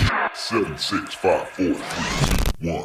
7, 6, 5, 4, 3, 2, 1.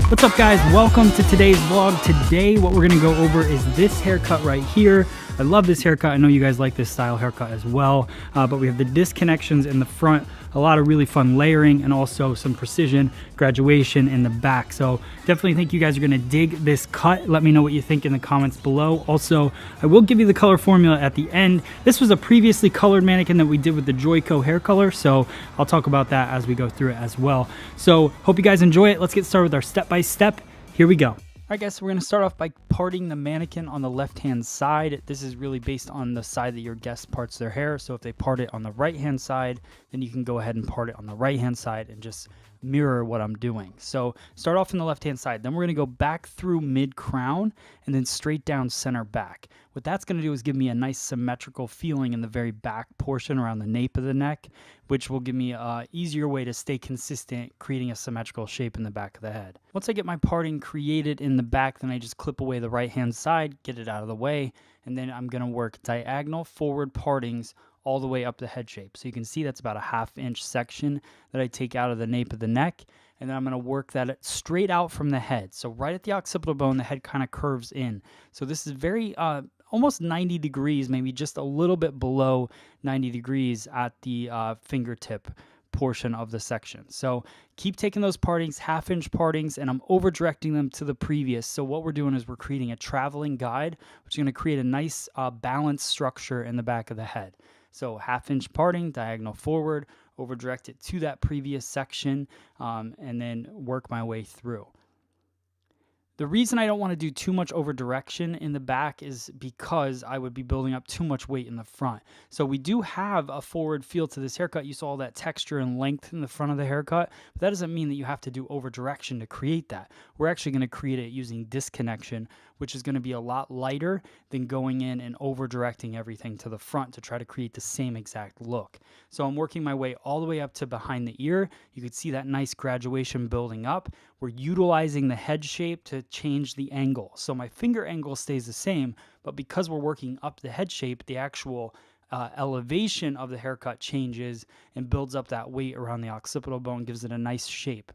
What's up, guys? Welcome to today's vlog. Today what we're going to go over is this haircut right here. I love this haircut. I know you guys like this style haircut as well, but we have the disconnections in the front, a lot of really fun layering, and also some precision graduation in the back. So definitely think you guys are going to dig this cut. Let me know what you think in the comments below. Also, I will give you the color formula at the end. This was a previously colored mannequin that we did with the Joico hair color, so I'll talk about that as we go through it as well. So hope you guys enjoy it. Let's get started with our step-by-step. Here we go. All right, guys, so we're going to start off by parting the mannequin on the left-hand side. This is really based on the side that your guest parts their hair. So if they part it on the right-hand side, then you can go ahead and part it on the right-hand side and just mirror what I'm doing. So start off on the left-hand side. Then we're going to go back through mid-crown and then straight down center back. What that's going to do is give me a nice symmetrical feeling in the very back portion around the nape of the neck, which will give me an easier way to stay consistent, creating a symmetrical shape in the back of the head. Once I get my parting created in the back, then I just clip away the right-hand side, get it out of the way, and then I'm going to work diagonal forward partings all the way up the head shape. So you can see that's about a 1/2 inch section that I take out of the nape of the neck, and then I'm going to work that straight out from the head. So right at the occipital bone, the head kind of curves in. So this is very almost 90 degrees, maybe just a little bit below 90 degrees at the fingertip portion of the section. So keep taking those partings, 1/2 inch partings, and I'm over directing them to the previous. So what we're doing is we're creating a traveling guide, which is going to create a nice balanced structure in the back of the head. So 1/2 inch parting, diagonal forward, over direct it to that previous section, and then work my way through. The reason I don't want to do too much over direction in the back is because I would be building up too much weight in the front. So we do have a forward feel to this haircut. You saw all that texture and length in the front of the haircut, but that doesn't mean that you have to do over direction to create that. We're actually going to create it using disconnection, which is going to be a lot lighter than going in and over directing everything to the front to try to create the same exact look. So I'm working my way all the way up to behind the ear. You can see that nice graduation building up. We're utilizing the head shape to change the angle. So my finger angle stays the same, but because we're working up the head shape, the actual elevation of the haircut changes and builds up that weight around the occipital bone, gives it a nice shape.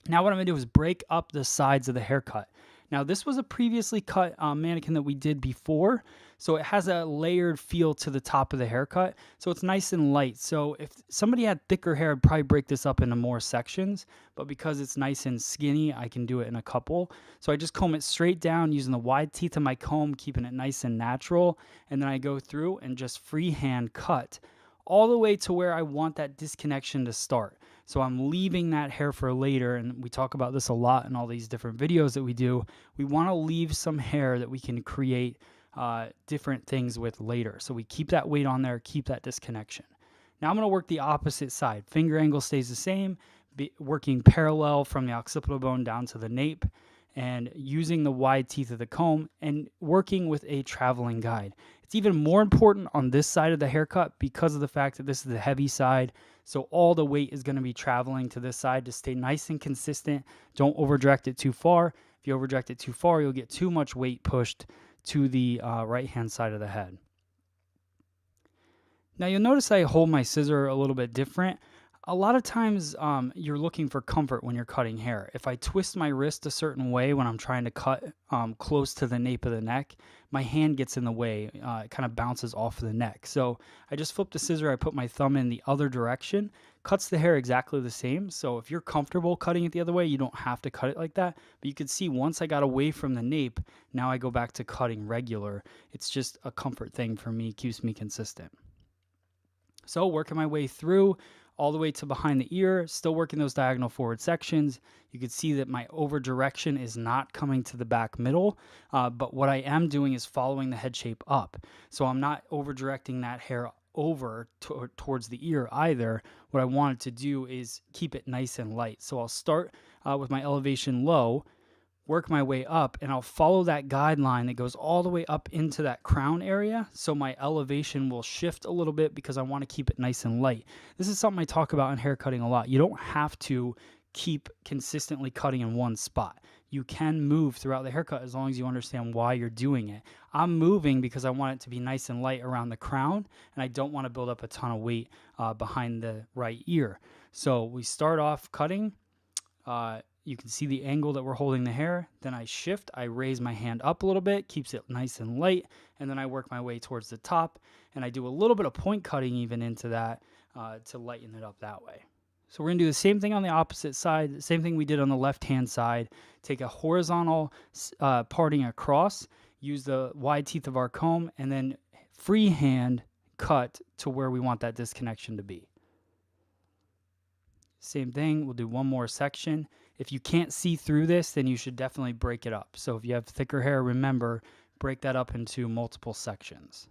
Now what I'm going to do is break up the sides of the haircut. Now this was a previously cut mannequin that we did before, so it has a layered feel to the top of the haircut, so it's nice and light. So if somebody had thicker hair, I'd probably break this up into more sections, but because it's nice and skinny, I can do it in a couple. So I just comb it straight down using the wide teeth of my comb, keeping it nice and natural, and then I go through and just freehand cut all the way to where I want that disconnection to start. So I'm leaving that hair for later, and we talk about this a lot in all these different videos that we do. We want to leave some hair that we can create different things with later. So we keep that weight on there, keep that disconnection. Now I'm going to work the opposite side. Finger angle stays the same, working parallel from the occipital bone down to the nape, and using the wide teeth of the comb and working with a traveling guide. It's even more important on this side of the haircut because of the fact that this is the heavy side. So all the weight is going to be traveling to this side to stay nice and consistent. Don't over direct it too far. If you over direct it too far, you'll get too much weight pushed to the right-hand side of the head. Now you'll notice I hold my scissor a little bit different. A lot of times you're looking for comfort when you're cutting hair. If I twist my wrist a certain way when I'm trying to cut close to the nape of the neck, my hand gets in the way. It kind of bounces off the neck. So I just flip the scissor, I put my thumb in the other direction, cuts the hair exactly the same. So if you're comfortable cutting it the other way, you don't have to cut it like that. But you can see once I got away from the nape, now I go back to cutting regular. It's just a comfort thing for me, keeps me consistent. So working my way through all the way to behind the ear, still working those diagonal forward sections. You can see that my over direction is not coming to the back middle, but what I am doing is following the head shape up. So I'm not over directing that hair over towards the ear either. What I wanted to do is keep it nice and light. So I'll start with my elevation low, work my way up, and I'll follow that guideline that goes all the way up into that crown area. So my elevation will shift a little bit because I want to keep it nice and light. This is something I talk about in hair cutting a lot. You don't have to keep consistently cutting in one spot. you can move throughout the haircut as long as you understand why you're doing it. I'm moving because I want it to be nice and light around the crown, and I don't want to build up a ton of weight behind the right ear. So we start off cutting. You can see the angle that we're holding the hair. Then I shift, I raise my hand up a little bit, keeps it nice and light, and then I work my way towards the top, and I do a little bit of point cutting even into that to lighten it up that way. So we're gonna do the same thing on the opposite side, same thing we did on the left-hand side. Take a horizontal parting across, use the wide teeth of our comb, and then freehand cut to where we want that disconnection to be. Same thing, we'll do one more section. If you can't see through this, then you should definitely break it up. So if you have thicker hair, remember, break that up into multiple sections.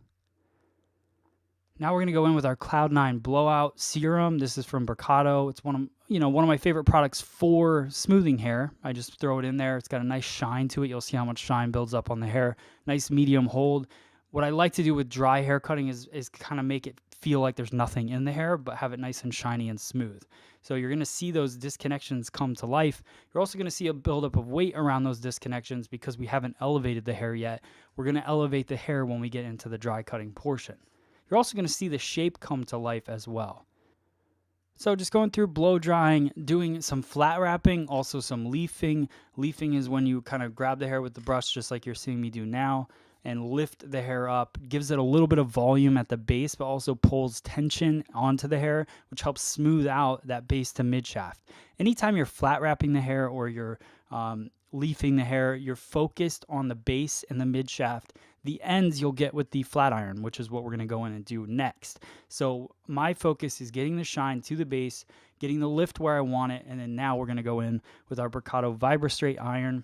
Now we're gonna go in with our Cloud9 Blowout Serum. This is from Mercado. It's one of my favorite products for smoothing hair. I just throw it in there. It's got a nice shine to it. You'll see how much shine builds up on the hair. Nice medium hold. What I like to do with dry hair cutting is kind of make it feel like there's nothing in the hair, but have it nice and shiny and smooth. So you're gonna see those disconnections come to life. You're also gonna see a buildup of weight around those disconnections because we haven't elevated the hair yet. We're gonna elevate the hair when we get into the dry cutting portion. You're also gonna see the shape come to life as well. So just going through blow drying, doing some flat wrapping, also some leafing. Leafing is when you kind of grab the hair with the brush just like you're seeing me do now and lift the hair up, gives it a little bit of volume at the base, but also pulls tension onto the hair, which helps smooth out that base to mid shaft. Anytime you're flat wrapping the hair or you're leafing the hair, you're focused on the base and the mid shaft. The ends you'll get with the flat iron, which is what we're gonna go in and do next. So my focus is getting the shine to the base, getting the lift where I want it, and then now we're gonna go in with our Mercado Vibrastraight iron.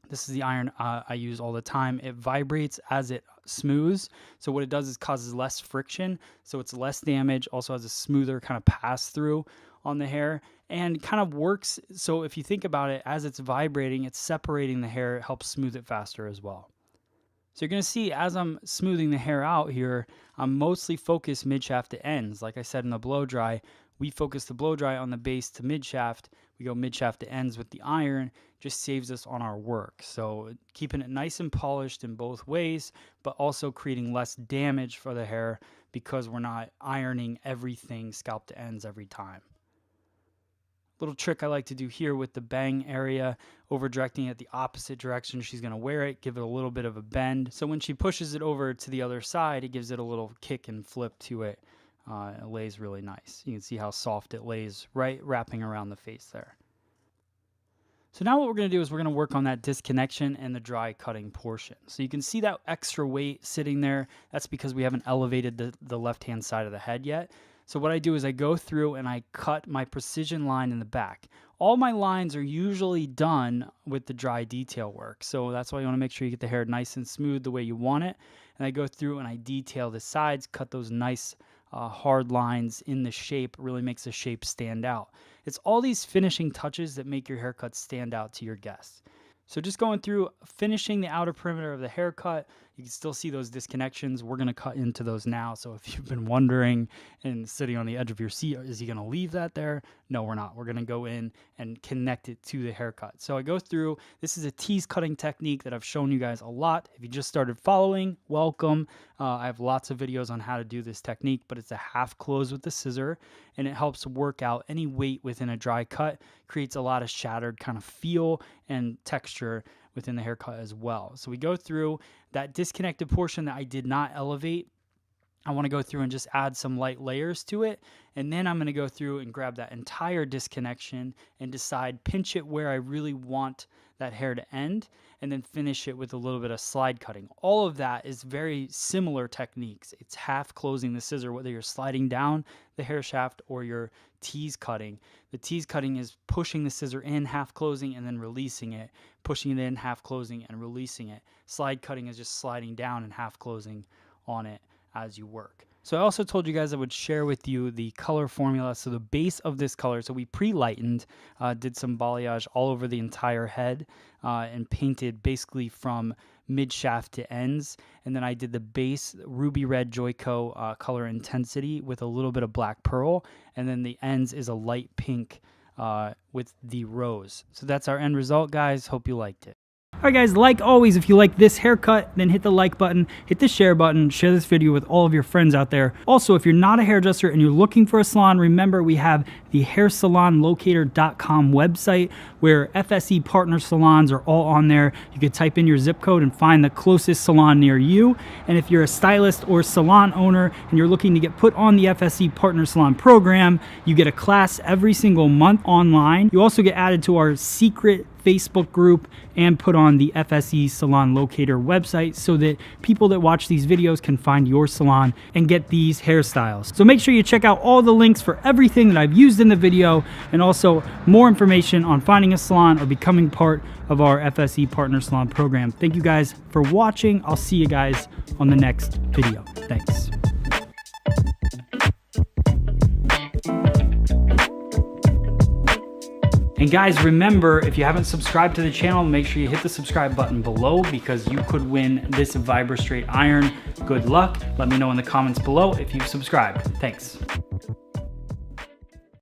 This is the iron I use all the time. It vibrates as it smooths. So what it does is causes less friction. So it's less damage, also has a smoother kind of pass through on the hair and kind of works. So if you think about it, as it's vibrating, it's separating the hair. It helps smooth it faster as well. So you're going to see as I'm smoothing the hair out here, I'm mostly focused mid shaft to ends. Like I said in the blow dry, we focus the blow dry on the base to mid shaft. We go mid shaft to ends with the iron, just saves us on our work. So keeping it nice and polished in both ways, but also creating less damage for the hair because we're not ironing everything scalp to ends every time. Little trick I like to do here with the bang area, over directing it the opposite direction she's going to wear it, give it a little bit of a bend. So when she pushes it over to the other side, it gives it a little kick and flip to it. It lays really nice. You can see how soft it lays right wrapping around the face there. So now what we're going to do is we're going to work on that disconnection and the dry cutting portion. So you can see that extra weight sitting there. That's because we haven't elevated the left-hand side of the head yet. So what I do is I go through and I cut my precision line in the back. All my lines are usually done with the dry detail work. So that's why you want to make sure you get the hair nice and smooth the way you want it. And I go through and I detail the sides, cut those nice hard lines in the shape, really makes the shape stand out. It's all these finishing touches that make your haircut stand out to your guests. So just going through, finishing the outer perimeter of the haircut, you can still see those disconnections. We're going to cut into those now. So if you've been wondering and sitting on the edge of your seat, is he going to leave that there? No, we're not. We're going to go in and connect it to the haircut. So I go through, this is a tease cutting technique that I've shown you guys a lot. If you just started following, welcome. I have lots of videos on how to do this technique, but it's a half close with the scissor and it helps work out any weight within a dry cut, creates a lot of shattered kind of feel and texture within the haircut as well. So we go through that disconnected portion that I did not elevate. I want to go through and just add some light layers to it. And then I'm going to go through and grab that entire disconnection and decide, pinch it where I really want that hair to end, and then finish it with a little bit of slide cutting. All of that is very similar techniques. It's half closing the scissor, whether you're sliding down the hair shaft or you're tease cutting. The tease cutting is pushing the scissor in, half closing, and then releasing it, pushing it in, half closing, and releasing it. Slide cutting is just sliding down and half closing on it as you work. So I also told you guys I would share with you the color formula. So the base of this color, so we pre-lightened, did some balayage all over the entire head and painted basically from mid shaft to ends. And then I did the base ruby red Joico color intensity with a little bit of black pearl. And then the ends is a light pink with the rose. So that's our end result, guys. Hope you liked it. All right, guys, like always, if you like this haircut, then hit the like button, hit the share button, share this video with all of your friends out there. Also, if you're not a hairdresser and you're looking for a salon, remember we have the hairsalonlocator.com website where FSE partner salons are all on there. You could type in your zip code and find the closest salon near you. And if you're a stylist or salon owner and you're looking to get put on the FSE partner salon program, you get a class every single month online. You also get added to our secret Facebook group and put on the FSE Salon Locator website so that people that watch these videos can find your salon and get these hairstyles. So make sure you check out all the links for everything that I've used in the video, and also more information on finding a salon or becoming part of our FSE Partner Salon program. Thank you guys for watching. I'll see you guys on the next video. Thanks. And guys, remember, if you haven't subscribed to the channel, make sure you hit the subscribe button below because you could win this Vibra Straight iron. Good luck. Let me know in the comments below if you've subscribed. Thanks.